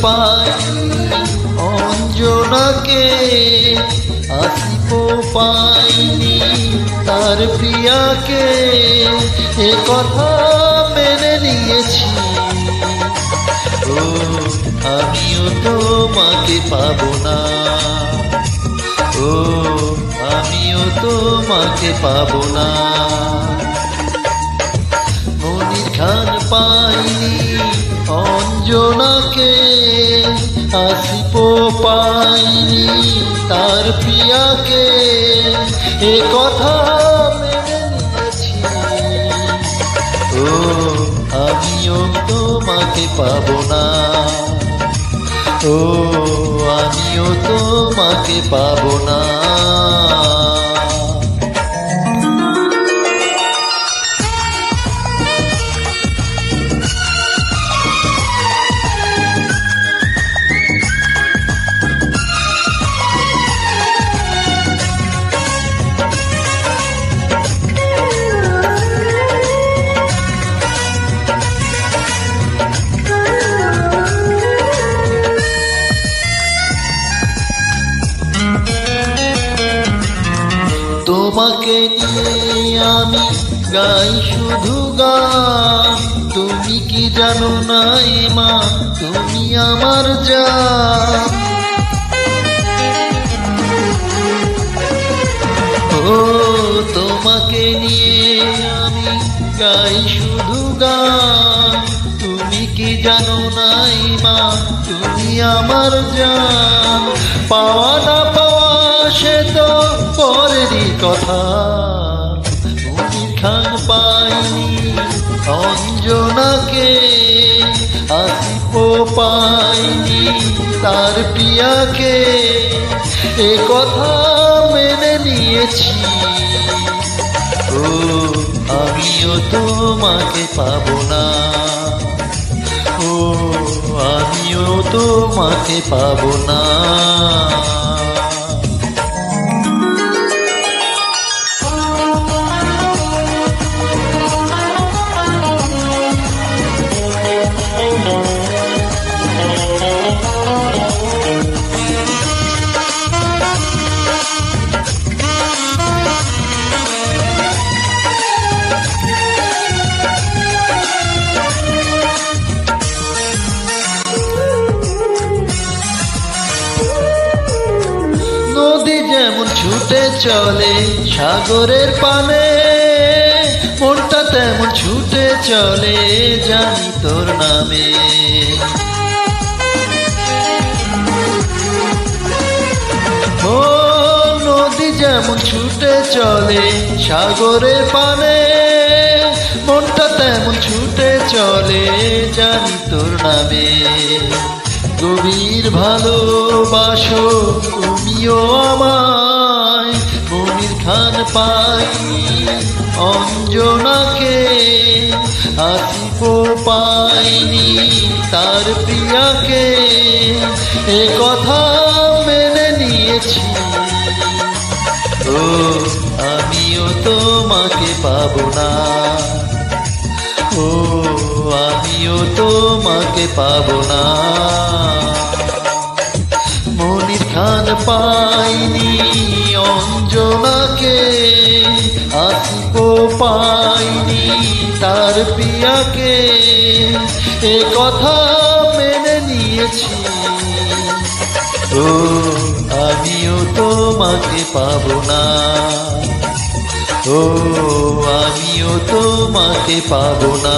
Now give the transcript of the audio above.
পাইনি অঞ্জনাকে, আসিবও পাইনি তার প্রিয়াকে, এ কথা মেনে নিয়েছি। ও আমিও তোমাকে পাবো না, ও আমিও তোমাকে পাবো না। মনির খান পাইনি অঞ্জনাকে, আসিবও পাইনি তার প্রিয়াকে, এ কথা মেনে নিয়েছি। ও আমিও তোমাকে পাবো না, ও আমিও তোমাকে পাবো না। তোমাকে নিয়ে আমি গাই শুধু গান, তুমি কি জানো না মা, তুমি আমার জান। ও তোমাকে নিয়ে আমি গাই শুধু গান, তুমি কি জানো না মা, তুমি আমার জান। পাওয়া না পাওয়া সে তো পরেরই কথা, মনির খান পাইনি অঞ্জনাকে, আসিবও পাইনি তার প্রিয়াকে, এ কথা মেনে নিয়েছি। ও আমিও তোমাকে পাবো না, ও আমিও তোমাকে পাবো না। নদী যেমন ছুটে চলে সাগরের পানে, মনটা তেমন ছুটে চলে জানি তোর নামে। ও নদী যেমন ছুটে চলে সাগরের পানে, মনটা তেমন ছুটে চলে জানি তোর নামে। গভীর ভালোবাসো তুমিও আমায়, মনির খান পাইনি অঞ্জনাকে, আসিবও পাইনি তার প্রিয়াকে, এ কথা মেনে নিয়েছি। ও আমিও তোমাকে পাবো না, ও আমিও তোমাকে পাবো না। মনির খান পাইনি অঞ্জনাকে, আসিবও পাইনি তার প্রিয়াকে, এ কথা মেনে নিয়েছি। ও আমিও তোমাকে পাবো না, ও আমিও তোমাকে পাবো না।